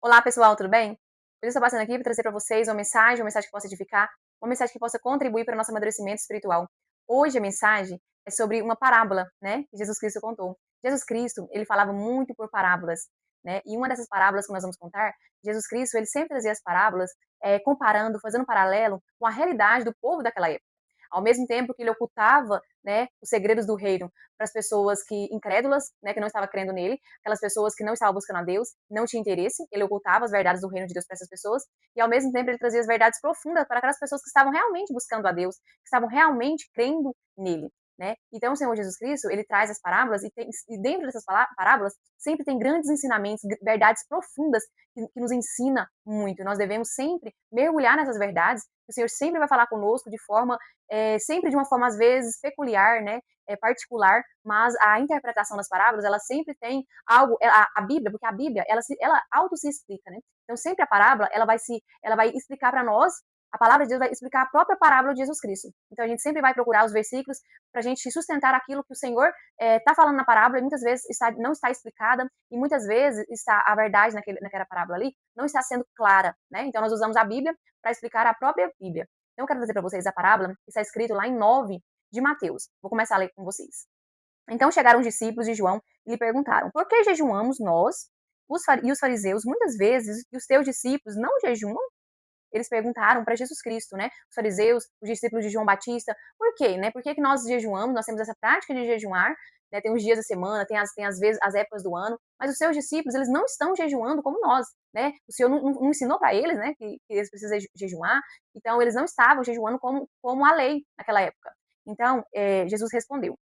Olá, pessoal, tudo bem? Hoje eu estou passando aqui para trazer para vocês uma mensagem que possa edificar, uma mensagem que possa contribuir para o nosso amadurecimento espiritual. Hoje a mensagem é sobre uma parábola, né, que Jesus Cristo contou. Jesus Cristo, ele falava muito por parábolas, né? E uma dessas parábolas que nós vamos contar, Jesus Cristo, ele sempre trazia as parábolas comparando, fazendo um paralelo com a realidade do povo daquela época. Ao mesmo tempo que ele ocultava, né, os segredos do reino para as pessoas que incrédulas, né, que não estavam crendo nele, aquelas pessoas que não estavam buscando a Deus, não tinha interesse, ele ocultava as verdades do reino de Deus para essas pessoas, e ao mesmo tempo ele trazia as verdades profundas para aquelas pessoas que estavam realmente buscando a Deus, que estavam realmente crendo nele. Né? Então, o Senhor Jesus Cristo, ele traz as parábolas e dentro dessas parábolas sempre tem grandes ensinamentos, verdades profundas que nos ensina muito. Nós devemos sempre mergulhar nessas verdades. O Senhor sempre vai falar conosco de forma, sempre de uma forma às vezes peculiar, né? Particular, mas a interpretação das parábolas, ela sempre tem algo, a Bíblia, porque a Bíblia, ela auto se explica, né? Então sempre a parábola, ela vai explicar para nós, a palavra de Deus vai explicar a própria parábola de Jesus Cristo. Então a gente sempre vai procurar os versículos para a gente sustentar aquilo que o Senhor está falando na parábola, e muitas vezes não está explicada, e muitas vezes está a verdade naquela parábola ali não está sendo clara, né? Então nós usamos a Bíblia para explicar a própria Bíblia. Então eu quero trazer para vocês a parábola que está escrito lá em 9 de Mateus. Vou começar a ler com vocês. Então chegaram os discípulos de João e lhe perguntaram: por que jejuamos nós e os fariseus muitas vezes e os teus discípulos não jejuam? Eles perguntaram para Jesus Cristo, né? Os fariseus, os discípulos de João Batista, por quê, né? Por que nós jejuamos? Nós temos essa prática de jejuar, né? Tem os dias da semana, tem às vezes as épocas do ano, mas os seus discípulos, eles não estão jejuando como nós, né? O Senhor não ensinou para eles, né, que eles precisam jejuar, então eles não estavam jejuando como a lei naquela época. Então, Jesus respondeu: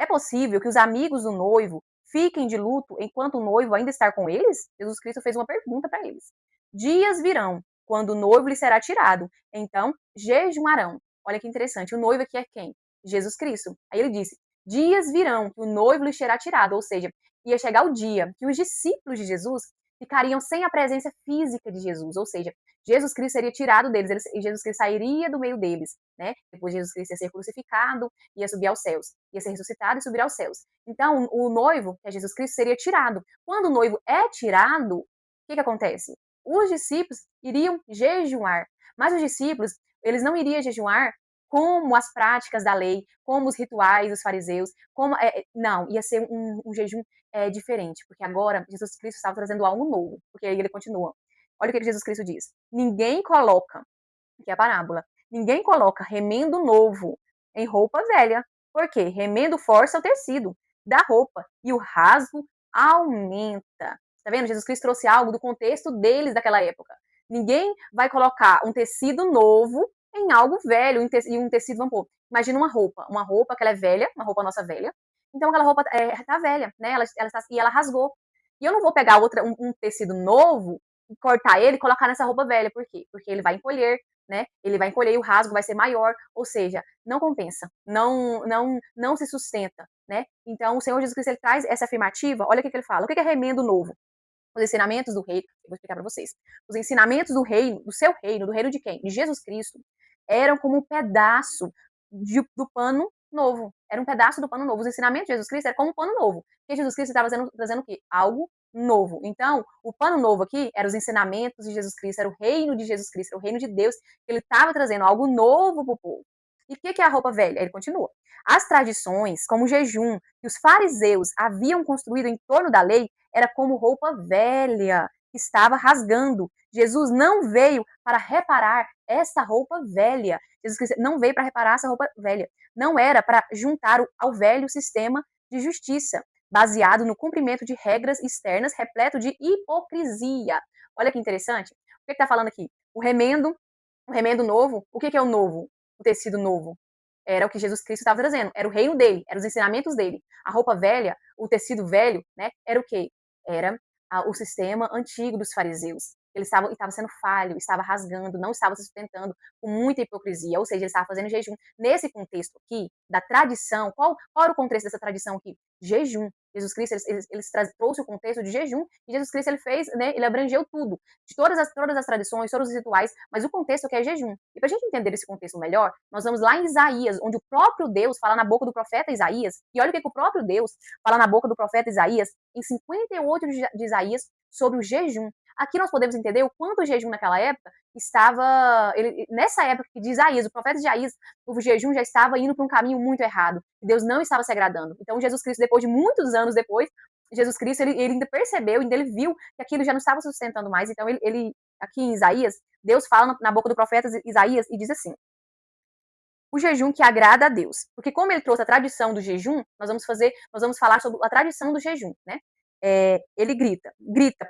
é possível que os amigos do noivo fiquem de luto enquanto o noivo ainda está com eles? Jesus Cristo fez uma pergunta para eles. Dias virão quando o noivo lhe será tirado, então jejuarão. Olha que interessante, o noivo aqui é quem? Jesus Cristo. Aí ele disse: dias virão que o noivo lhe será tirado, ou seja, ia chegar o dia que os discípulos de Jesus ficariam sem a presença física de Jesus, ou seja, Jesus Cristo seria tirado deles, e Jesus Cristo sairia do meio deles, né? Depois Jesus Cristo ia ser crucificado, ia subir aos céus, ia ser ressuscitado e subir aos céus. Então, o noivo, que é Jesus Cristo, seria tirado. Quando o noivo é tirado, o que acontece? Os discípulos iriam jejuar, mas os discípulos, eles não iriam jejuar como as práticas da lei, como os rituais dos fariseus, não, ia ser um jejum diferente, porque agora Jesus Cristo estava trazendo algo novo, porque aí ele continua. Olha o que Jesus Cristo diz: ninguém coloca, que é a parábola, ninguém coloca remendo novo em roupa velha, porque remendo força o tecido da roupa e o rasgo aumenta. Tá vendo? Jesus Cristo trouxe algo do contexto deles daquela época. Ninguém vai colocar um tecido novo em algo velho, e um tecido, vamos pôr, imagina uma roupa que ela é velha, uma roupa nossa velha, então aquela roupa tá velha, né? E ela rasgou. E eu não vou pegar um tecido novo e cortar ele e colocar nessa roupa velha. Por quê? Porque ele vai encolher, né? Ele vai encolher e o rasgo vai ser maior, ou seja, não compensa, não se sustenta, né? Então o Senhor Jesus Cristo ele traz essa afirmativa. Olha o que ele fala. O que é remendo novo? Os ensinamentos do reino, eu vou explicar para vocês. Os ensinamentos do reino, do seu reino, do reino de quem? De Jesus Cristo, eram como um pedaço do pano novo. Era um pedaço do pano novo. Os ensinamentos de Jesus Cristo eram como um pano novo. Porque Jesus Cristo estava trazendo o quê? Algo novo. Então, o pano novo aqui eram os ensinamentos de Jesus Cristo, era o reino de Jesus Cristo, era o reino de Deus, que ele estava trazendo algo novo para o povo. E o que é a roupa velha? Ele continua. As tradições, como o jejum, que os fariseus haviam construído em torno da lei, era como roupa velha que estava rasgando. Jesus não veio para reparar essa roupa velha. Jesus Cristo não veio para reparar essa roupa velha. Não era para juntar ao velho sistema de justiça, baseado no cumprimento de regras externas, repleto de hipocrisia. Olha que interessante. O que está falando aqui? O remendo novo. O que é o novo? O tecido novo. Era o que Jesus Cristo estava trazendo. Era o reino dele, eram os ensinamentos dele. A roupa velha, o tecido velho, né? Era o quê? Era o sistema antigo dos fariseus. Ele estava sendo falho, estava rasgando, não estava se sustentando, com muita hipocrisia, ou seja, ele estava fazendo jejum. Nesse contexto aqui, da tradição, qual era o contexto dessa tradição aqui? Jejum. Jesus Cristo, ele trouxe o contexto de jejum, e Jesus Cristo, ele fez, né, ele abrangeu tudo, de todas as tradições, todos os rituais, mas o contexto aqui é jejum. E para a gente entender esse contexto melhor, nós vamos lá em Isaías, onde o próprio Deus fala na boca do profeta Isaías, e olha o que o próprio Deus fala na boca do profeta Isaías, em 58 de Isaías, sobre o jejum. Aqui nós podemos entender o quanto o jejum naquela época estava, nessa época de Isaías, o profeta Isaías, o jejum já estava indo para um caminho muito errado. Deus não estava se agradando. Então Jesus Cristo, depois de muitos anos depois, Jesus Cristo, ele ainda percebeu, ainda ele viu que aquilo já não estava sustentando mais. Então ele aqui em Isaías, Deus fala na boca do profeta Isaías e diz assim: o jejum que agrada a Deus. Porque como ele trouxe a tradição do jejum, nós vamos falar sobre a tradição do jejum, né? Ele grita,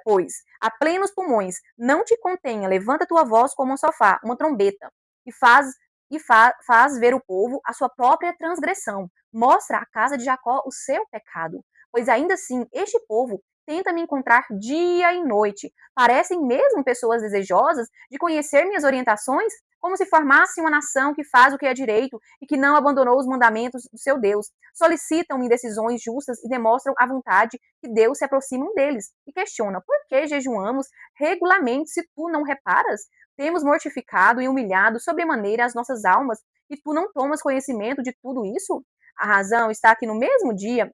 pois, a plenos pulmões, não te contenha, levanta tua voz como um sofá, uma trombeta, e faz ver o povo a sua própria transgressão. Mostra à casa de Jacó o seu pecado. Pois ainda assim, este povo tenta me encontrar dia e noite. Parecem mesmo pessoas desejosas de conhecer minhas orientações, como se formasse uma nação que faz o que é direito e que não abandonou os mandamentos do seu Deus. Solicitam-me decisões justas e demonstram a vontade que Deus se aproximam deles. E questionam, por que jejuamos regularmente se tu não reparas? Temos mortificado e humilhado sobremaneira as nossas almas e tu não tomas conhecimento de tudo isso? A razão está aqui no mesmo dia,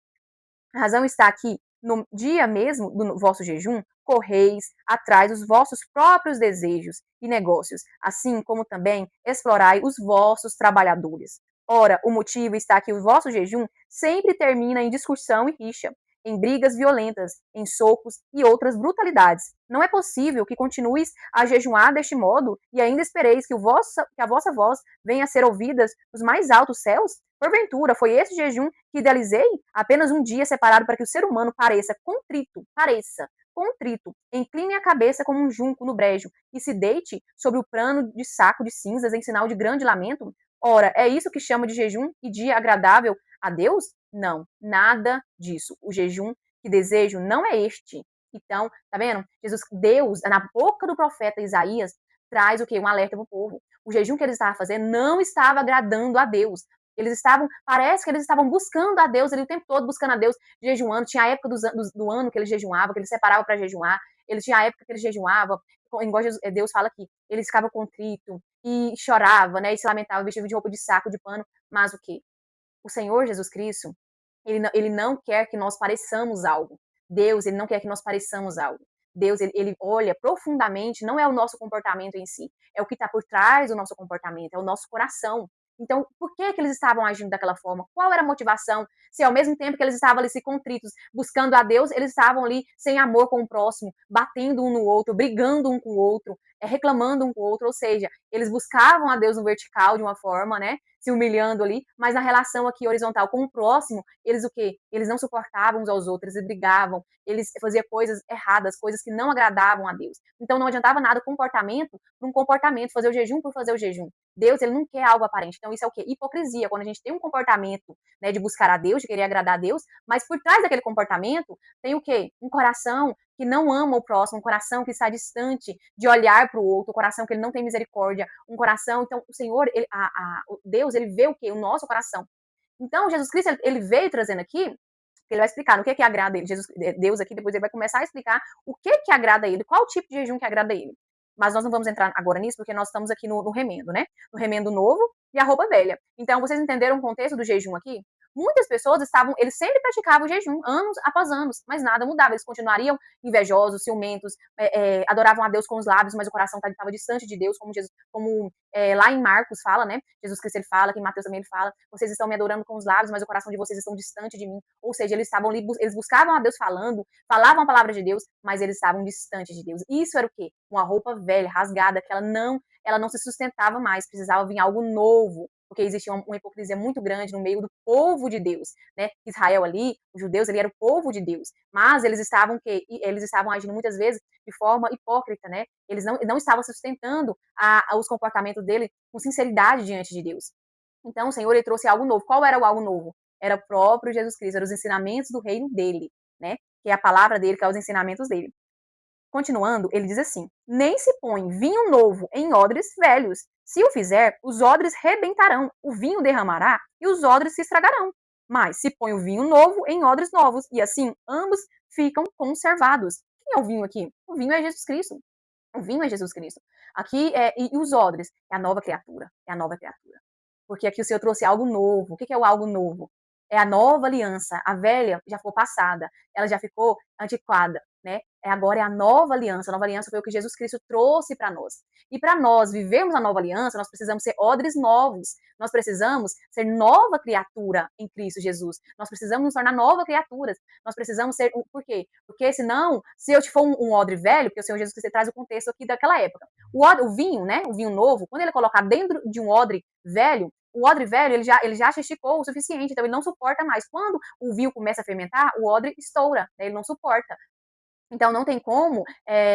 a razão está aqui no dia mesmo do vosso jejum, correis atrás dos vossos próprios desejos e negócios, assim como também explorai os vossos trabalhadores. Ora, o motivo está que o vosso jejum sempre termina em discussão e rixa, em brigas violentas, em socos e outras brutalidades. Não é possível que continueis a jejuar deste modo e ainda espereis que a vossa voz venha a ser ouvida nos mais altos céus? Porventura, foi esse jejum que idealizei? Apenas um dia separado para que o ser humano pareça contrito, incline a cabeça como um junco no brejo e se deite sobre o plano de saco de cinzas em sinal de grande lamento? Ora, é isso que chama de jejum e dia agradável a Deus? Não, nada disso. O jejum que desejo não é este. Então, tá vendo? Deus, na boca do profeta Isaías, traz o quê? Um alerta para o povo. O jejum que eles estavam fazendo não estava agradando a Deus. Parece que eles estavam buscando a Deus ali o tempo todo, buscando a Deus, jejuando. Tinha a época do ano que eles jejuavam, que eles separavam para jejuar. Eles tinham a época que eles jejuavam, igual Deus fala aqui, eles ficavam contritos e choravam, né? E se lamentavam, vestiam de roupa de saco, de pano. Mas o quê? O Senhor Jesus Cristo, ele não quer que nós pareçamos algo. Deus, ele não quer que nós pareçamos algo. Deus, ele olha profundamente, não é o nosso comportamento em si, é o que está por trás do nosso comportamento, é o nosso coração. Então, por que eles estavam agindo daquela forma? Qual era a motivação? Se ao mesmo tempo que eles estavam ali se contritos, buscando a Deus, eles estavam ali sem amor com o próximo, batendo um no outro, brigando um com o outro, reclamando um com o outro, ou seja, eles buscavam a Deus no vertical de uma forma, né, se humilhando ali, mas na relação aqui horizontal com o próximo, eles o quê? Eles não suportavam uns aos outros, eles brigavam, eles faziam coisas erradas, coisas que não agradavam a Deus. Então não adiantava nada o comportamento por um comportamento, fazer o jejum por fazer o jejum. Deus, ele não quer algo aparente. Então isso é o quê? Hipocrisia, quando a gente tem um comportamento, né, de buscar a Deus, de querer agradar a Deus, mas por trás daquele comportamento tem o quê? Um coração que não ama o próximo, um coração que está distante de olhar para o outro, um coração que ele não tem misericórdia, um coração, então o Senhor, o Deus, ele vê o quê? O nosso coração. Então Jesus Cristo, ele veio trazendo aqui, ele vai explicar no que agrada ele, Deus aqui, depois ele vai começar a explicar o que agrada ele, qual tipo de jejum que agrada ele. Mas nós não vamos entrar agora nisso, porque nós estamos aqui no remendo, né? No remendo novo e a roupa velha. Então, vocês entenderam o contexto do jejum aqui? Muitas pessoas eles sempre praticavam o jejum, anos após anos, mas nada mudava. Eles continuariam invejosos, ciumentos, adoravam a Deus com os lábios, mas o coração estava distante de Deus, lá em Marcos fala, né? Jesus Cristo ele fala, que em Mateus também ele fala, vocês estão me adorando com os lábios, mas o coração de vocês estão distante de mim. Ou seja, eles estavam ali, eles buscavam a Deus falavam a palavra de Deus, mas eles estavam distantes de Deus. Isso era o quê? Uma roupa velha, rasgada, que ela não se sustentava mais, precisava vir algo novo, porque existia uma hipocrisia muito grande no meio do povo de Deus, né? Israel ali, os judeus, ele era o povo de Deus, mas eles estavam agindo muitas vezes de forma hipócrita, né? Eles não estavam sustentando os comportamentos dele com sinceridade diante de Deus. Então o Senhor, ele trouxe algo novo. Qual era o algo novo? Era o próprio Jesus Cristo, eram os ensinamentos do reino dele, né? Que é a palavra dele, que é os ensinamentos dele. Continuando, ele diz assim: nem se põe vinho novo em odres velhos. Se o fizer, os odres rebentarão, o vinho derramará e os odres se estragarão. Mas se põe o vinho novo em odres novos, e assim ambos ficam conservados. Quem é o vinho aqui? O vinho é Jesus Cristo. O vinho é Jesus Cristo. Aqui e os odres é a nova criatura. É a nova criatura. Porque aqui o Senhor trouxe algo novo. O que é o algo novo? é a nova aliança. A velha já ficou passada, ela já ficou antiquada, né? Agora é a nova aliança. A nova aliança foi o que Jesus Cristo trouxe para nós. E para nós vivermos a nova aliança, nós precisamos ser odres novos. Nós precisamos ser nova criatura em Cristo Jesus. Nós precisamos nos tornar nova criaturas. Nós precisamos ser. Por quê? Porque senão, se eu te for um odre velho, porque o Senhor Jesus Cristo traz o contexto aqui daquela época. O vinho, né? O vinho novo, quando ele é colocado dentro de um odre velho, o odre velho, ele já esticou o suficiente, então ele não suporta mais. Quando o vinho começa a fermentar, o odre estoura, né? Ele não suporta. Então não tem como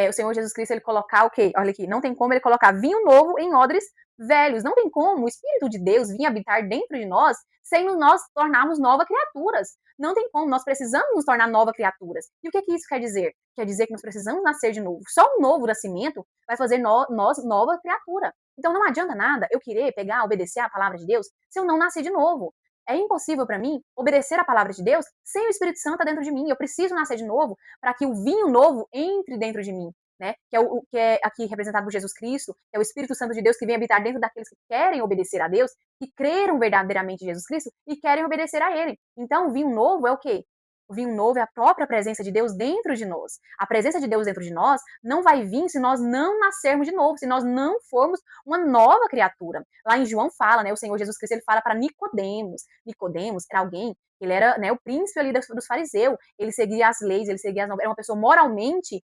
o Senhor Jesus Cristo ele colocar o quê? Olha aqui, não tem como ele colocar vinho novo em odres velhos. Não tem como o Espírito de Deus vir habitar dentro de nós sem nós tornarmos novas criaturas. Não tem como, nós precisamos nos tornar novas criaturas. E o que isso quer dizer? Quer dizer que nós precisamos nascer de novo. Só o novo nascimento vai fazer nós nova criatura. Então não adianta nada eu querer pegar, obedecer a palavra de Deus se eu não nascer de novo. É impossível para mim obedecer a palavra de Deus sem o Espírito Santo dentro de mim. Eu preciso nascer de novo para que o vinho novo entre dentro de mim, né? Que é aqui representado por Jesus Cristo, que é o Espírito Santo de Deus que vem habitar dentro daqueles que querem obedecer a Deus, que creram verdadeiramente em Jesus Cristo e querem obedecer a Ele. Então, o vinho novo é o quê? O vinho novo é a própria presença de Deus dentro de nós. A presença de Deus dentro de nós não vai vir se nós não nascermos de novo, se nós não formos uma nova criatura. Lá em João fala, né, o Senhor Jesus Cristo, ele fala para Nicodemos. Nicodemos era alguém, ele era, né, o príncipe ali dos fariseus, ele seguia as leis, ele seguia as normas, era uma pessoa moralmente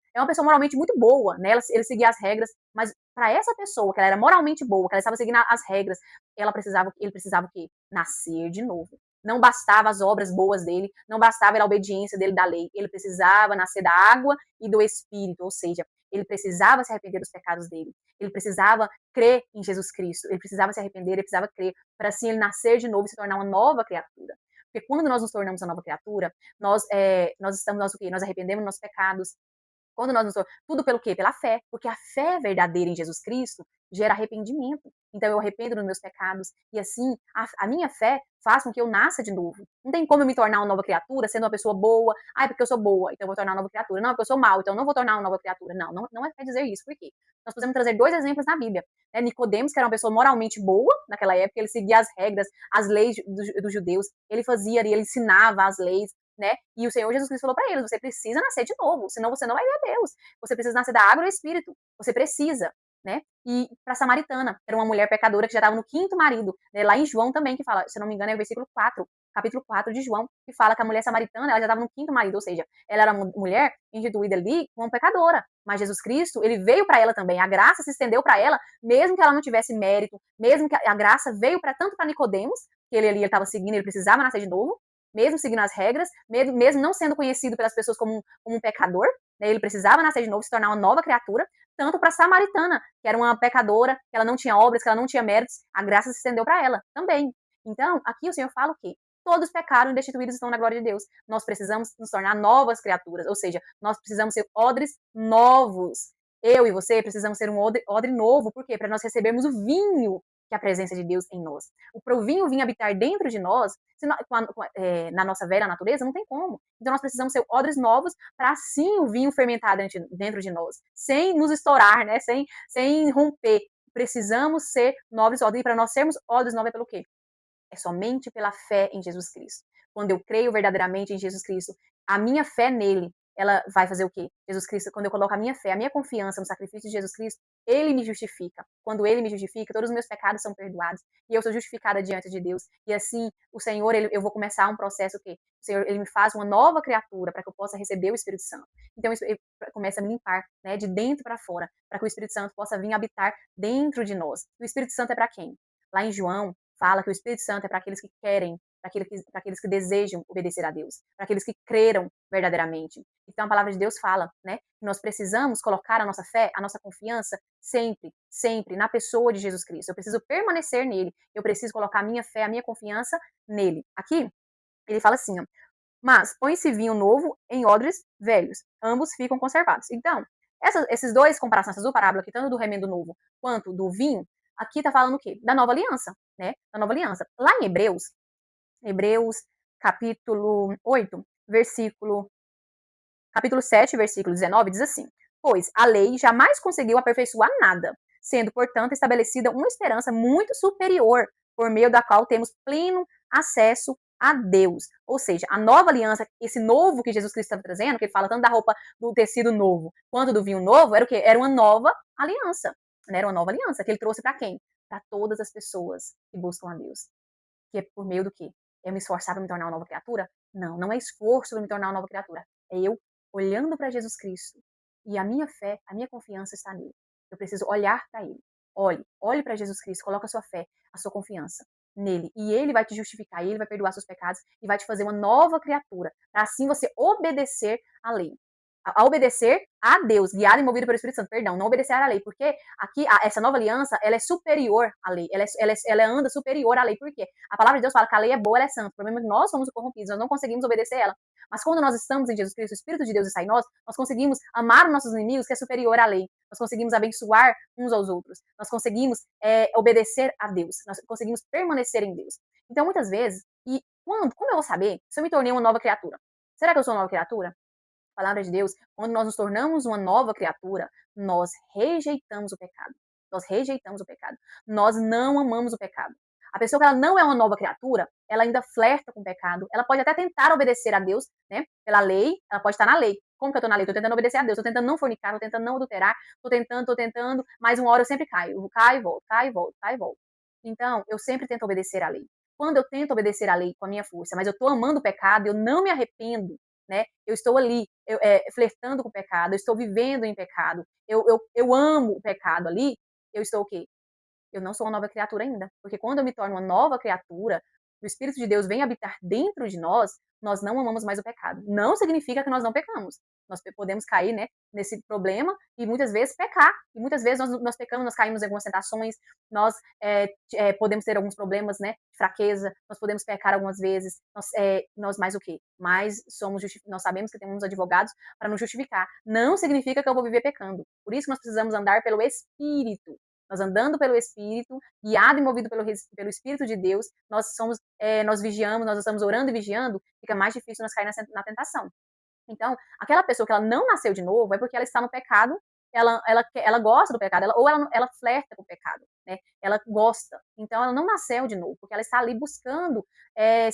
muito boa, né? Ele seguia as regras, mas para essa pessoa, que ela era moralmente boa, que ela estava seguindo as regras, ele precisava o quê? Nascer de novo. Não bastava as obras boas dele, não bastava a obediência dele da lei, ele precisava nascer da água e do Espírito, ou seja, ele precisava se arrepender dos pecados dele, ele precisava crer em Jesus Cristo, ele precisava se arrepender, ele precisava crer, para assim ele nascer de novo e se tornar uma nova criatura. Porque quando nós nos tornamos uma nova criatura, nós o quê? Nós arrependemos dos nossos pecados. Quando nós nos tornamos, tudo pelo quê? Pela fé, porque a fé verdadeira em Jesus Cristo gera arrependimento. Então eu arrependo dos meus pecados e assim a minha fé faz com que eu nasça de novo. Não tem como eu me tornar uma nova criatura sendo uma pessoa boa. Ah, é porque eu sou boa, então eu vou tornar uma nova criatura. Não, é porque eu sou mal, então eu não vou tornar uma nova criatura. Não quer dizer isso. Por quê? Nós podemos trazer dois exemplos na Bíblia. Né? Nicodemos, que era uma pessoa moralmente boa naquela época, ele seguia as regras, as leis dos judeus, ele fazia, ele ensinava as leis, né? E o Senhor Jesus Cristo falou para eles: você precisa nascer de novo, senão você não vai ver Deus. Você precisa nascer da água e do Espírito. Você precisa, né? E para a Samaritana, era uma mulher pecadora que já estava no quinto marido, né? Lá em João também, que fala, se não me engano, é o versículo 4, capítulo 4 de João, que fala que a mulher samaritana, ela já estava no quinto marido, ou seja, ela era uma mulher instituída ali como pecadora. Mas Jesus Cristo, ele veio para ela também. A graça se estendeu para ela, mesmo que ela não tivesse mérito, mesmo que a graça veio para tanto para Nicodemos, que ele ali estava seguindo, ele precisava nascer de novo, mesmo seguindo as regras, mesmo não sendo conhecido pelas pessoas como um pecador, né, ele precisava nascer de novo, se tornar uma nova criatura, tanto para a Samaritana, que era uma pecadora, que ela não tinha obras, que ela não tinha méritos, a graça se estendeu para ela também. Então, aqui o Senhor fala o quê? Todos pecaram e destituídos estão na glória de Deus. Nós precisamos nos tornar novas criaturas, ou seja, nós precisamos ser odres novos. Eu e você precisamos ser um odre novo, por quê? Para nós recebermos o vinho que é a presença de Deus em nós. O vinho vir habitar dentro de nós, na nossa velha natureza, não tem como. Então nós precisamos ser odres novos para assim o vinho fermentar dentro de nós, sem nos estourar, né? sem romper. Precisamos ser novos odres, e para nós sermos odres novos é pelo quê? É somente pela fé em Jesus Cristo. Quando eu creio verdadeiramente em Jesus Cristo, a minha fé nele, ela vai fazer o quê? Jesus Cristo, quando eu coloco a minha fé, a minha confiança no sacrifício de Jesus Cristo, ele me justifica. Quando ele me justifica, todos os meus pecados são perdoados e eu sou justificada diante de Deus. E assim, o Senhor, eu vou começar um processo que o Senhor, ele me faz uma nova criatura para que eu possa receber o Espírito Santo. Então, isso começa a me limpar, né, de dentro para fora, para que o Espírito Santo possa vir habitar dentro de nós. O Espírito Santo é para quem? Lá em João, fala que o Espírito Santo é para aqueles que querem, para aqueles que desejam obedecer a Deus, para aqueles que creram verdadeiramente. Então a palavra de Deus fala, né, que nós precisamos colocar a nossa fé, a nossa confiança sempre, sempre na pessoa de Jesus Cristo. Eu preciso permanecer nele, eu preciso colocar a minha fé, a minha confiança nele. Aqui ele fala assim, ó, mas põe-se vinho novo em odres velhos, ambos ficam conservados. Então, esses dois comparações, essas duas parábolas aqui, tanto do remendo novo quanto do vinho, aqui está falando o quê? Da nova aliança, né? Da nova aliança. Lá em Hebreus capítulo 8, capítulo 7, versículo 19, diz assim: pois a lei jamais conseguiu aperfeiçoar nada, sendo, portanto, estabelecida uma esperança muito superior, por meio da qual temos pleno acesso a Deus. Ou seja, a nova aliança, esse novo que Jesus Cristo estava trazendo, que ele fala tanto da roupa do tecido novo quanto do vinho novo, era o quê? Era uma nova aliança. Né? Era uma nova aliança que ele trouxe para quem? Para todas as pessoas que buscam a Deus. Que é por meio do quê? É me esforçar para me tornar uma nova criatura? Não, não é esforço para me tornar uma nova criatura. É eu olhando para Jesus Cristo. E a minha fé, a minha confiança está nele. Eu preciso olhar para ele. Olhe para Jesus Cristo, coloque a sua fé, a sua confiança nele. E ele vai te justificar, ele vai perdoar seus pecados e vai te fazer uma nova criatura. Para assim você obedecer à lei. A obedecer a Deus, guiado e movido pelo Espírito Santo. Perdão, não obedecer à lei, porque aqui essa nova aliança, ela é superior à lei, ela anda superior à lei. Por quê? A palavra de Deus fala que a lei é boa, ela é santa. O problema é que nós somos corrompidos, nós não conseguimos obedecer ela. Mas quando nós estamos em Jesus Cristo, o Espírito de Deus está em nós, nós conseguimos amar os nossos inimigos, que é superior à lei. Nós conseguimos abençoar uns aos outros. Nós conseguimos obedecer a Deus. Nós conseguimos permanecer em Deus. Então, muitas vezes, como eu vou saber se eu me tornei uma nova criatura? Será que eu sou uma nova criatura? A palavra de Deus, quando nós nos tornamos uma nova criatura, nós rejeitamos o pecado. Nós rejeitamos o pecado. Nós não amamos o pecado. A pessoa que ela não é uma nova criatura, ela ainda flerta com o pecado. Ela pode até tentar obedecer a Deus, né? Pela lei, ela pode estar na lei. Como que eu tô na lei? Tô tentando obedecer a Deus, tô tentando não fornicar, tô tentando não adulterar, tô tentando, mas uma hora eu sempre caio. Eu caio e volto, caio e volto, caio e volto. Então, eu sempre tento obedecer a lei. Quando eu tento obedecer a lei com a minha força, mas eu tô amando o pecado, eu não me arrependo, né? Eu estou ali flertando com o pecado, eu estou vivendo em pecado, eu amo o pecado ali, eu estou o quê? Eu não sou uma nova criatura ainda. Porque quando eu me torno uma nova criatura, o Espírito de Deus vem habitar dentro de nós não amamos mais o pecado. Não significa que nós não pecamos. Nós podemos cair, né, nesse problema e muitas vezes pecar. E muitas vezes nós pecamos, nós caímos em algumas tentações, nós podemos ter alguns problemas, né, de fraqueza, nós podemos pecar algumas vezes. Nós mais o quê? Nós sabemos que temos advogados para nos justificar. Não significa que eu vou viver pecando. Por isso que nós precisamos andar pelo Espírito. Nós andando pelo Espírito, guiado e movido pelo Espírito de Deus, nós vigiamos, nós estamos orando e vigiando, fica mais difícil nós cair na tentação. Então, aquela pessoa que ela não nasceu de novo é porque ela está no pecado, ela gosta do pecado, ou ela flerta com o pecado, né? Ela gosta. Então, ela não nasceu de novo, porque ela está ali buscando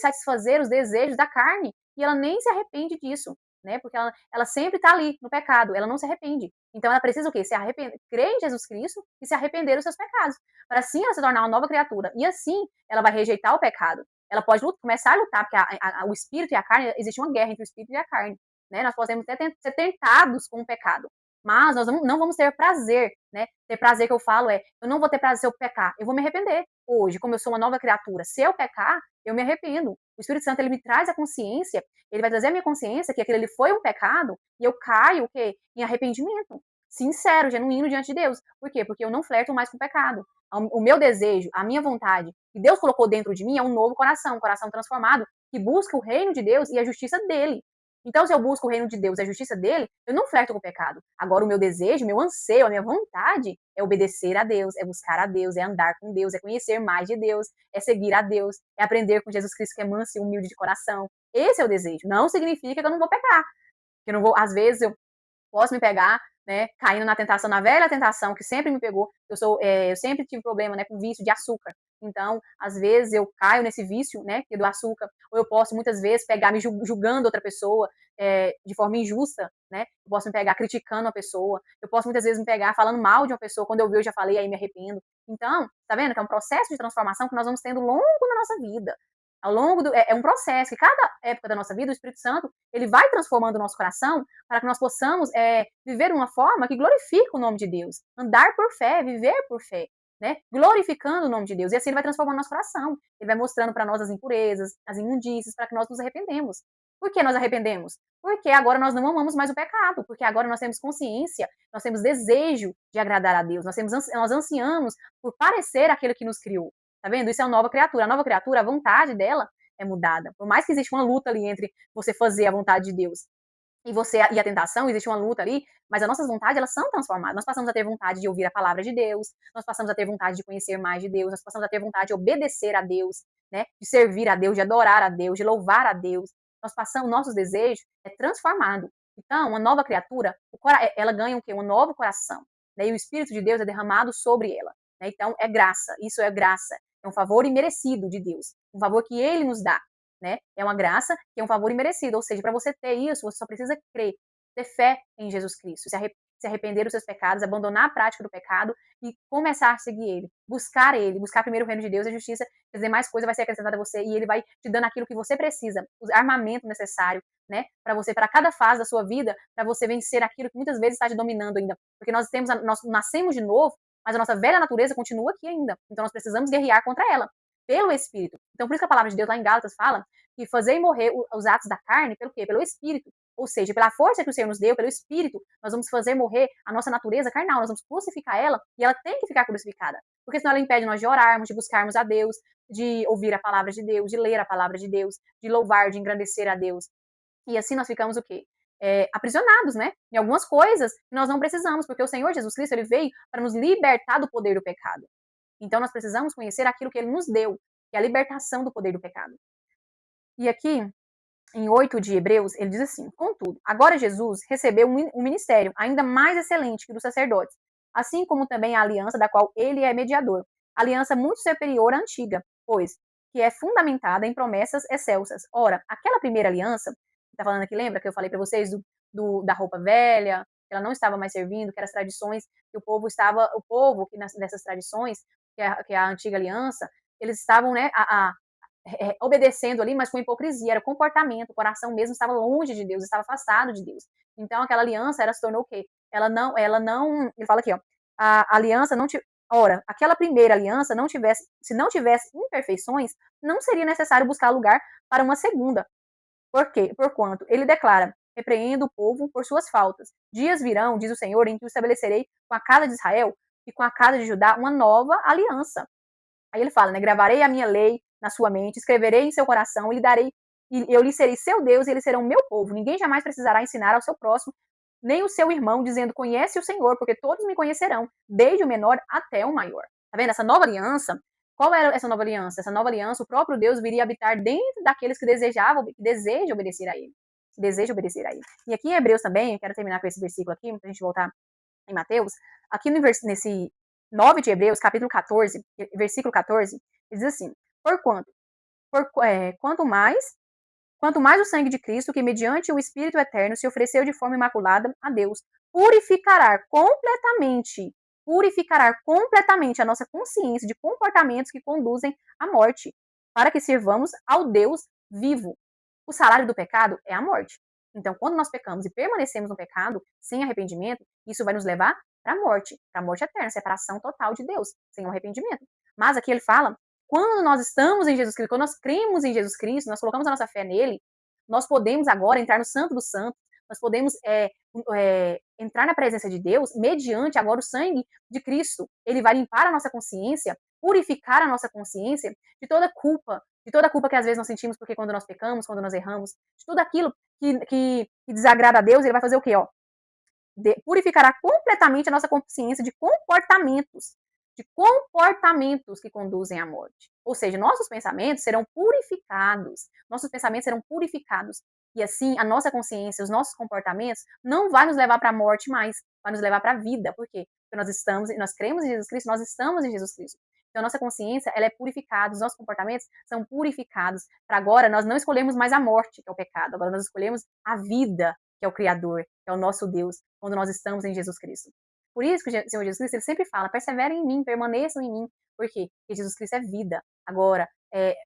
satisfazer os desejos da carne, e ela nem se arrepende disso, né? Porque ela sempre está ali no pecado, ela não se arrepende. Então, ela precisa o quê? Se arrepender, crer em Jesus Cristo e se arrepender dos seus pecados, para assim ela se tornar uma nova criatura. E assim, ela vai rejeitar o pecado. Ela pode começar a lutar, porque o espírito e a carne, existe uma guerra entre o espírito e a carne. Né? Nós podemos até ser tentados com o pecado, mas nós não vamos ter prazer, né? Ter prazer que eu falo eu não vou ter prazer se eu pecar, eu vou me arrepender. Hoje, como eu sou uma nova criatura, se eu pecar, eu me arrependo. O Espírito Santo, ele me traz a consciência, ele vai trazer a minha consciência que aquilo ali foi um pecado, e eu caio, o quê? Em arrependimento. Sincero, genuíno diante de Deus. Por quê? Porque eu não flerto mais com o pecado. O meu desejo, a minha vontade, que Deus colocou dentro de mim é um novo coração, um coração transformado, que busca o reino de Deus e a justiça dele. Então, se eu busco o reino de Deus e a justiça dele, eu não flerto com o pecado. Agora, o meu desejo, o meu anseio, a minha vontade é obedecer a Deus, é buscar a Deus, é andar com Deus, é conhecer mais de Deus, é seguir a Deus, é aprender com Jesus Cristo que é manso e humilde de coração. Esse é o desejo. Não significa que eu não vou pecar. Que eu não vou, às vezes, eu posso me pegar, né, caindo na tentação, na velha tentação que sempre me pegou. Eu sempre tive problema, né, com vício de açúcar. Então, às vezes eu caio nesse vício, né, do açúcar, ou eu posso muitas vezes pegar me julgando outra pessoa de forma injusta, né? Eu posso me pegar criticando a pessoa, eu posso muitas vezes me pegar falando mal de uma pessoa, quando eu vi eu já falei, aí me arrependo. Então, tá vendo que é um processo de transformação que nós vamos tendo ao longo da nossa vida. Ao longo é um processo que cada época da nossa vida, o Espírito Santo, ele vai transformando o nosso coração para que nós possamos viver de uma forma que glorifique o nome de Deus, andar por fé, viver por fé, né? Glorificando o nome de Deus. E assim ele vai transformando o nosso coração. Ele vai mostrando para nós as impurezas, as imundícias, para que nós nos arrependemos. Por que nós arrependemos? Porque agora nós não amamos mais o pecado, porque agora nós temos consciência, nós temos desejo de agradar a Deus, nós ansiamos por parecer aquele que nos criou. Tá vendo? Isso é uma nova criatura. A nova criatura, a vontade dela é mudada. Por mais que exista uma luta ali entre você fazer a vontade de Deus e a tentação, existe uma luta ali, mas as nossas vontades, elas são transformadas. Nós passamos a ter vontade de ouvir a palavra de Deus, nós passamos a ter vontade de conhecer mais de Deus, nós passamos a ter vontade de obedecer a Deus, né? De servir a Deus, de adorar a Deus, de louvar a Deus. Nós passamos, nossos desejos é transformado. Então, uma nova criatura, ela ganha o quê? Um novo coração. Né? E o Espírito de Deus é derramado sobre ela. Né? Então, é graça. Isso é graça. É um favor imerecido de Deus. Um favor que Ele nos dá. né? É uma graça que é um favor imerecido, ou seja, para você ter isso, você só precisa crer, ter fé em Jesus Cristo, se arrepender dos seus pecados, abandonar a prática do pecado e começar a seguir ele, buscar primeiro o reino de Deus e a justiça, as demais coisas vai ser acrescentada a você e ele vai te dando aquilo que você precisa, o armamento necessário, né, para você, para cada fase da sua vida, para você vencer aquilo que muitas vezes está te dominando ainda, porque nós nascemos de novo, mas a nossa velha natureza continua aqui ainda, então nós precisamos guerrear contra ela, pelo Espírito. Então por isso que a palavra de Deus lá em Gálatas fala que fazer morrer os atos da carne, pelo quê? Pelo Espírito. Ou seja, pela força que o Senhor nos deu, pelo Espírito, nós vamos fazer morrer a nossa natureza carnal, nós vamos crucificar ela e ela tem que ficar crucificada. Porque senão ela impede nós de orarmos, de buscarmos a Deus, de ouvir a palavra de Deus, de ler a palavra de Deus, de louvar, de engrandecer a Deus. E assim nós ficamos o quê? Aprisionados, né? Em algumas coisas que nós não precisamos, porque o Senhor Jesus Cristo ele veio para nos libertar do poder do pecado. Então nós precisamos conhecer aquilo que ele nos deu, que é a libertação do poder do pecado. E aqui, em 8 de Hebreus, ele diz assim: contudo, agora Jesus recebeu um ministério ainda mais excelente que o dos sacerdotes, assim como também a aliança da qual ele é mediador. Aliança muito superior à antiga, pois que é fundamentada em promessas excelsas. Ora, aquela primeira aliança, está falando aqui, lembra que eu falei para vocês da roupa velha, que ela não estava mais servindo, que eram as tradições que o povo que nessas tradições, que é a antiga aliança, eles estavam, né, obedecendo ali, mas com hipocrisia, era comportamento, o coração mesmo estava longe de Deus, estava afastado de Deus. Então aquela aliança, ela se tornou o quê? Ele fala aqui, ó, a aliança não ora, aquela primeira aliança se não tivesse imperfeições, não seria necessário buscar lugar para uma segunda. Por quê? Porquanto ele declara: repreendo o povo por suas faltas. Dias virão, diz o Senhor, em que eu estabelecerei com a casa de Israel e com a casa de Judá uma nova aliança. Aí ele fala, né? Gravarei a minha lei na sua mente, escreverei em seu coração, e eu lhe serei seu Deus e eles serão meu povo. Ninguém jamais precisará ensinar ao seu próximo, nem o seu irmão, dizendo: conhece o Senhor, porque todos me conhecerão, desde o menor até o maior. Tá vendo? Essa nova aliança, qual era essa nova aliança? Essa nova aliança, o próprio Deus viria habitar dentro daqueles que desejam obedecer a ele. Que desejam obedecer a ele. E aqui em Hebreus também, eu quero terminar com esse versículo aqui, pra gente voltar em Mateus, aqui nesse 9 de Hebreus, capítulo 14, versículo 14, ele diz assim: porquanto, quanto mais o sangue de Cristo, que mediante o Espírito Eterno se ofereceu de forma imaculada a Deus, purificará completamente a nossa consciência de comportamentos que conduzem à morte, para que sirvamos ao Deus vivo. O salário do pecado é a morte. Então, quando nós pecamos e permanecemos no pecado, sem arrependimento, isso vai nos levar para a morte eterna, separação total de Deus, sem o arrependimento. Mas aqui ele fala, quando nós estamos em Jesus Cristo, quando nós cremos em Jesus Cristo, nós colocamos a nossa fé nele, nós podemos agora entrar no Santo dos Santos, nós podemos entrar na presença de Deus mediante agora o sangue de Cristo. Ele vai limpar a nossa consciência, purificar a nossa consciência de toda culpa que às vezes nós sentimos porque quando nós pecamos, quando nós erramos, de tudo aquilo que desagrada a Deus, ele vai fazer o quê? Ó? Purificará completamente a nossa consciência de comportamentos que conduzem à morte. Ou seja, nossos pensamentos serão purificados, e assim a nossa consciência, os nossos comportamentos não vai nos levar para a morte mais, vai nos levar para a vida. Por quê? Porque nós cremos em Jesus Cristo, nós estamos em Jesus Cristo. Então, a nossa consciência, ela é purificada, os nossos comportamentos são purificados. Para agora, nós não escolhemos mais a morte, que é o pecado, agora nós escolhemos a vida, que é o Criador, que é o nosso Deus, quando nós estamos em Jesus Cristo. Por isso que o Senhor Jesus Cristo ele sempre fala: perseverem em mim, permaneçam em mim. Por quê? Porque Jesus Cristo é vida. Agora,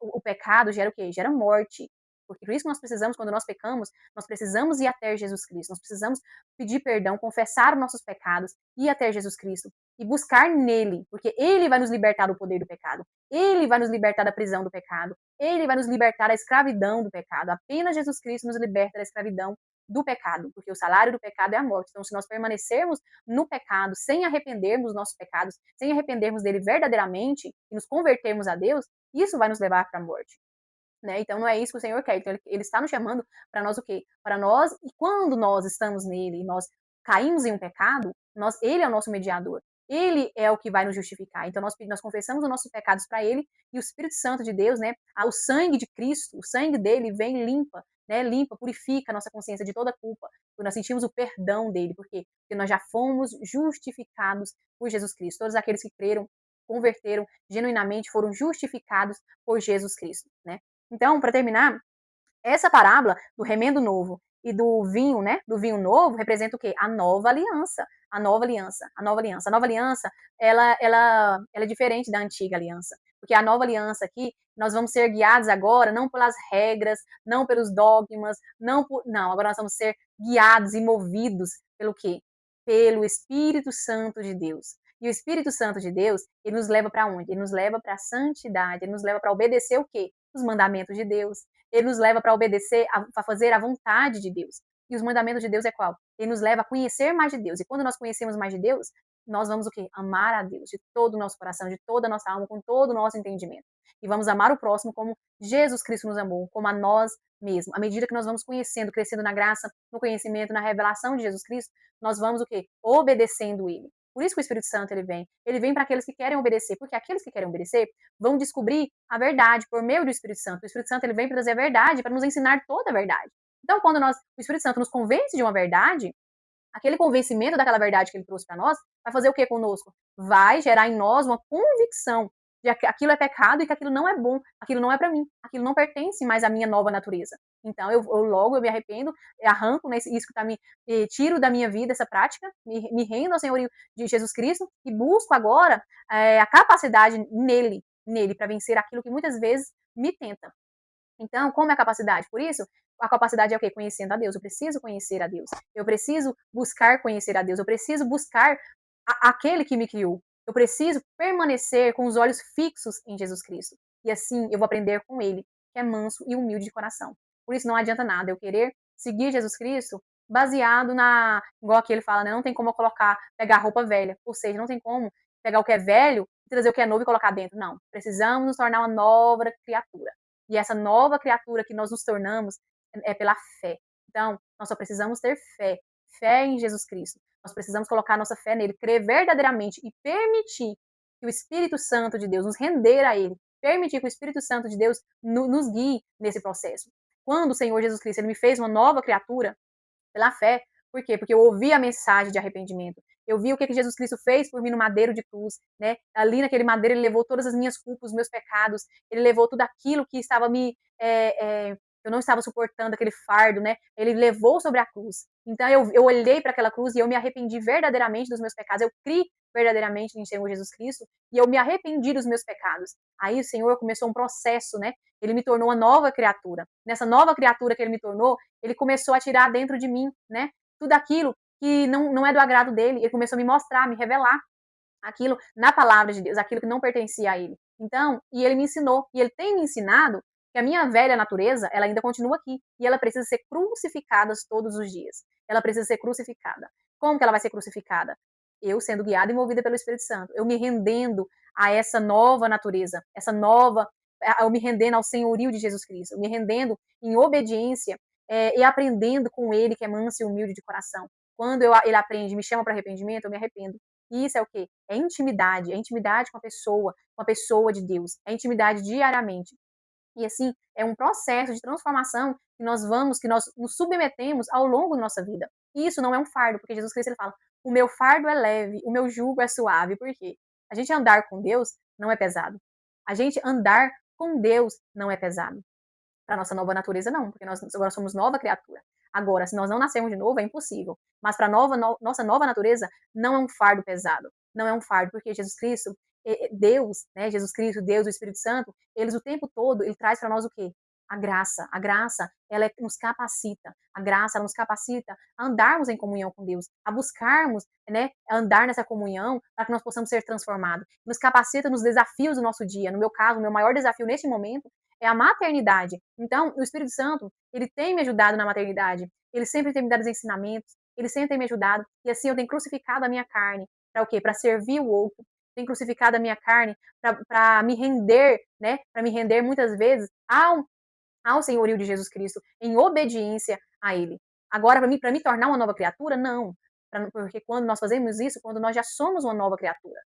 o pecado gera o quê? Gera morte. Porque por isso que nós precisamos, quando nós pecamos, nós precisamos ir até Jesus Cristo. Nós precisamos pedir perdão, confessar os nossos pecados, ir até Jesus Cristo e buscar nele, porque ele vai nos libertar do poder do pecado. Ele vai nos libertar da prisão do pecado. Ele vai nos libertar da escravidão do pecado. Apenas Jesus Cristo nos liberta da escravidão do pecado, porque o salário do pecado é a morte. Então, se nós permanecermos no pecado, sem arrependermos dos nossos pecados, sem arrependermos dele verdadeiramente e nos convertermos a Deus, isso vai nos levar para a morte. Né? Então, não é isso que o Senhor quer. Então, ele está nos chamando para nós o quê? Para nós, e quando nós estamos nele e nós caímos em um pecado, ele é o nosso mediador. Ele é o que vai nos justificar. Então, nós confessamos os nossos pecados para ele e o Espírito Santo de Deus, né? O sangue de Cristo, o sangue dele vem e limpa, né? Limpa, purifica a nossa consciência de toda culpa. Porque nós sentimos o perdão dele. Por quê? Porque nós já fomos justificados por Jesus Cristo. Todos aqueles que creram, converteram genuinamente, foram justificados por Jesus Cristo, né? Então, para terminar, essa parábola do remendo novo e do vinho, né, do vinho novo, representa o quê? A nova aliança, a nova aliança, a nova aliança. A nova aliança, ela é diferente da antiga aliança, porque a nova aliança aqui, nós vamos ser guiados agora não pelas regras, não pelos dogmas, não, agora nós vamos ser guiados e movidos pelo quê? Pelo Espírito Santo de Deus. E o Espírito Santo de Deus, ele nos leva para onde? Ele nos leva para a santidade, ele nos leva para obedecer o quê? Os mandamentos de Deus, ele nos leva para obedecer, a fazer a vontade de Deus. E os mandamentos de Deus é qual? Ele nos leva a conhecer mais de Deus. E quando nós conhecemos mais de Deus, nós vamos o quê? Amar a Deus de todo o nosso coração, de toda a nossa alma, com todo o nosso entendimento. E vamos amar o próximo como Jesus Cristo nos amou, como a nós mesmos. À medida que nós vamos conhecendo, crescendo na graça, no conhecimento, na revelação de Jesus Cristo, nós vamos o quê? Obedecendo Ele. Por isso que o Espírito Santo ele vem. Ele vem para aqueles que querem obedecer, porque aqueles que querem obedecer vão descobrir a verdade por meio do Espírito Santo. O Espírito Santo ele vem para trazer a verdade, para nos ensinar toda a verdade. Então, quando o Espírito Santo nos convence de uma verdade, aquele convencimento daquela verdade que ele trouxe para nós, vai fazer o que conosco? Vai gerar em nós uma convicção de que aquilo é pecado e que aquilo não é bom, aquilo não é para mim, aquilo não pertence mais à minha nova natureza. Então, logo eu me arrependo, eu arranco isso que tá tiro da minha vida essa prática, me rendo ao Senhor de Jesus Cristo e busco agora a capacidade nele, para vencer aquilo que muitas vezes me tenta. Então, como é a capacidade? Por isso, a capacidade é o quê? Conhecendo a Deus. Eu preciso conhecer a Deus. Eu preciso buscar conhecer a Deus. Eu preciso buscar aquele que me criou. Eu preciso permanecer com os olhos fixos em Jesus Cristo. E assim eu vou aprender com ele, que é manso e humilde de coração. Por isso não adianta nada eu querer seguir Jesus Cristo baseado igual aqui ele fala, né? Não tem como eu pegar roupa velha. Ou seja, não tem como pegar o que é velho, trazer o que é novo e colocar dentro. Não. Precisamos nos tornar uma nova criatura. E essa nova criatura que nós nos tornamos é pela fé. Então, nós só precisamos ter fé, fé em Jesus Cristo. Nós precisamos colocar nossa fé nele, crer verdadeiramente e permitir que o Espírito Santo de Deus nos render a ele, permitir que o Espírito Santo de Deus nos guie nesse processo. Quando o Senhor Jesus Cristo ele me fez uma nova criatura pela fé, por quê? Porque eu ouvi a mensagem de arrependimento. Eu vi o que Jesus Cristo fez por mim no madeiro de cruz, né? Ali naquele madeiro ele levou todas as minhas culpas, os meus pecados, ele levou tudo aquilo que estava eu não estava suportando aquele fardo, né? Ele levou sobre a cruz. Então eu olhei para aquela cruz e eu me arrependi verdadeiramente dos meus pecados. Eu criei verdadeiramente em Senhor Jesus Cristo e eu me arrependi dos meus pecados. Aí o Senhor começou um processo, né? Ele me tornou uma nova criatura. Nessa nova criatura que ele me tornou, ele começou a tirar dentro de mim, né? Tudo aquilo que não é do agrado dele. Ele começou a me mostrar, a me revelar aquilo na palavra de Deus, aquilo que não pertencia a ele. Então, e ele me ensinou, e ele tem me ensinado que a minha velha natureza, ela ainda continua aqui, e ela precisa ser crucificada todos os dias. Ela precisa ser crucificada. Como que ela vai ser crucificada? Eu sendo guiada e movida pelo Espírito Santo, eu me rendendo a essa nova natureza, eu me rendendo ao senhorio de Jesus Cristo, eu me rendendo em obediência e aprendendo com ele, que é manso e humilde de coração. Quando ele aprende, me chama para arrependimento, eu me arrependo. E isso é o quê? É intimidade com a pessoa de Deus, é intimidade diariamente. E assim, é um processo de transformação que nós nos submetemos ao longo da nossa vida. E isso não é um fardo, porque Jesus Cristo ele fala: "O meu fardo é leve, o meu jugo é suave". Por quê? A gente andar com Deus não é pesado. A gente andar com Deus não é pesado. Para nossa nova natureza, não, porque nós agora somos nova criatura. Agora, se nós não nascemos de novo, é impossível. Mas para nossa nova natureza, não é um fardo pesado. Não é um fardo, porque Jesus Cristo, Deus, né, Jesus Cristo, Deus, o Espírito Santo, eles o tempo todo, ele traz para nós o quê? A graça. A graça, ela nos capacita. A graça, ela nos capacita a andarmos em comunhão com Deus, a buscarmos, né, a andar nessa comunhão para que nós possamos ser transformados. Nos capacita nos desafios do nosso dia. No meu caso, o meu maior desafio neste momento é a maternidade. Então, o Espírito Santo, ele tem me ajudado na maternidade. Ele sempre tem me dado os ensinamentos, ele sempre tem me ajudado. E assim eu tenho crucificado a minha carne para o quê? Para servir o outro. Tenho crucificado a minha carne para me render, né? Para me render muitas vezes ao senhorio de Jesus Cristo, em obediência a ele. Agora, para me tornar uma nova criatura, não. Porque quando nós fazemos isso, quando nós já somos uma nova criatura,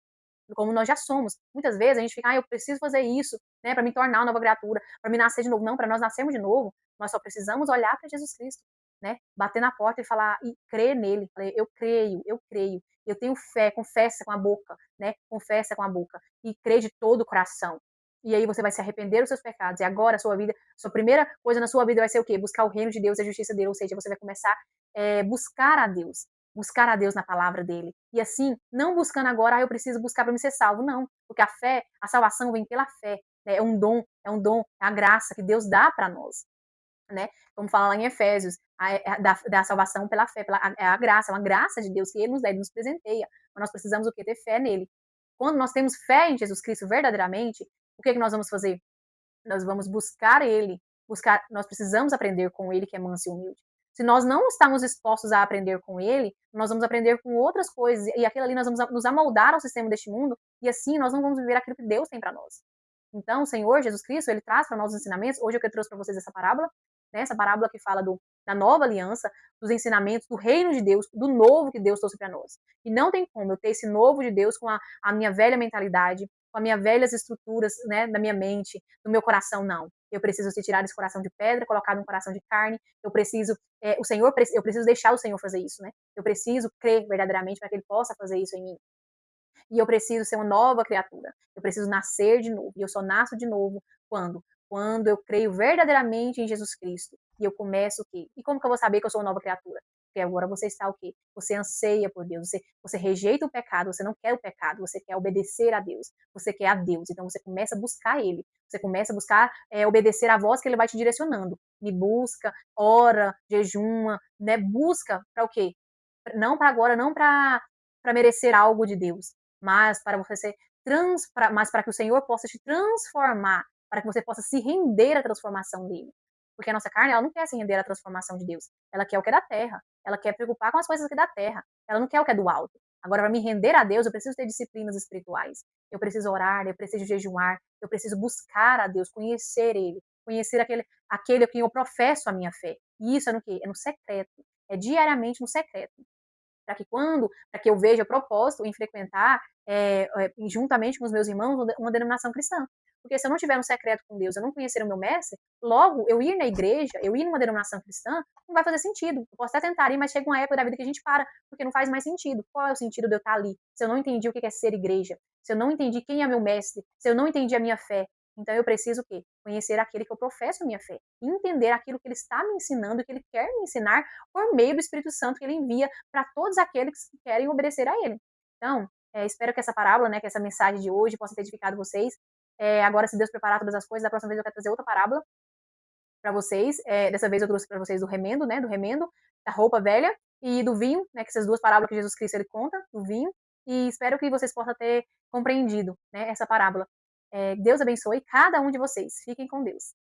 como nós já somos. Muitas vezes a gente fica, eu preciso fazer isso, né, para me tornar uma nova criatura, para me nascer de novo. Não, para nós nascermos de novo, nós só precisamos olhar para Jesus Cristo, né? Bater na porta e falar e crer nele. Eu creio, eu creio. Eu tenho fé, confessa com a boca, né? Confessa com a boca e crê de todo o coração. E aí você vai se arrepender dos seus pecados. E agora a sua vida, sua primeira coisa na sua vida vai ser o quê? Buscar o reino de Deus e a justiça dele. Ou seja, você vai começar buscar a Deus. Buscar a Deus na palavra dele. E assim, não buscando agora, eu preciso buscar para me ser salvo. Não. Porque a fé, a salvação vem pela fé. Né? É a graça que Deus dá para nós. Né? Como fala lá em Efésios, da salvação pela fé, é a graça, é uma graça de Deus que ele nos dá, ele nos presenteia. Mas nós precisamos o quê? Ter fé nele. Quando nós temos fé em Jesus Cristo verdadeiramente, o que nós vamos fazer? Nós vamos buscar ele, nós precisamos aprender com ele que é manso e humilde. Se nós não estamos dispostos a aprender com ele, nós vamos aprender com outras coisas, e aquilo ali nós vamos nos amoldar ao sistema deste mundo, e assim nós não vamos viver aquilo que Deus tem para nós. Então, o Senhor Jesus Cristo, ele traz para nós os ensinamentos. Hoje eu trouxe para vocês essa parábola, né? Essa parábola que fala da nova aliança, dos ensinamentos, do reino de Deus, do novo que Deus trouxe para nós. E não tem como eu ter esse novo de Deus com a minha velha mentalidade, com as minhas velhas estruturas, né, da minha mente, do meu coração, não. Eu preciso se tirar desse coração de pedra, colocar num coração de carne. Eu preciso, eu preciso deixar o Senhor fazer isso, né? Eu preciso crer verdadeiramente para que Ele possa fazer isso em mim. E eu preciso ser uma nova criatura. Eu preciso nascer de novo. E eu só nasço de novo quando? Quando eu creio verdadeiramente em Jesus Cristo. E eu começo o quê? E como que eu vou saber que eu sou uma nova criatura? Porque agora você está o quê? Você anseia por Deus, você rejeita o pecado, você não quer o pecado, você quer obedecer a Deus, você quer a Deus. Então você começa a buscar Ele, você começa a buscar obedecer a voz que Ele vai te direcionando. Me busca, ora, jejuma, né? Busca para o quê? Não para agora, não para merecer algo de Deus, mas para você ser mas para que o Senhor possa te transformar, para que você possa se render à transformação dele. Porque a nossa carne, ela não quer se render à transformação de Deus. Ela quer o que é da terra. Ela quer preocupar com as coisas que é da terra. Ela não quer o que é do alto. Agora, para me render a Deus, eu preciso ter disciplinas espirituais. Eu preciso orar, eu preciso jejuar, eu preciso buscar a Deus, conhecer Ele, conhecer aquele a quem eu professo a minha fé. E isso é no quê? É no secreto. É diariamente no secreto, para que eu veja propósito em frequentar, juntamente com os meus irmãos, uma denominação cristã. Porque se eu não tiver um secreto com Deus, eu não conhecer o meu mestre, logo eu ir na igreja, eu ir numa denominação cristã, não vai fazer sentido. Eu posso até tentar ir, mas chega uma época da vida que a gente para, porque não faz mais sentido. Qual é o sentido de eu estar ali? Se eu não entendi o que é ser igreja, se eu não entendi quem é meu mestre, se eu não entendi a minha fé, então eu preciso o quê? Conhecer aquele que eu professo a minha fé, entender aquilo que ele está me ensinando, que ele quer me ensinar por meio do Espírito Santo que ele envia para todos aqueles que querem obedecer a ele. Então, espero que essa parábola, né, que essa mensagem de hoje possa ter edificado vocês. Agora, se Deus preparar todas as coisas, da próxima vez eu quero trazer outra parábola para vocês. Dessa vez eu trouxe para vocês do remendo, né, do remendo, da roupa velha e do vinho, né, que essas duas parábolas que Jesus Cristo ele conta, do vinho. E espero que vocês possam ter compreendido, né, essa parábola. Deus abençoe cada um de vocês. Fiquem com Deus.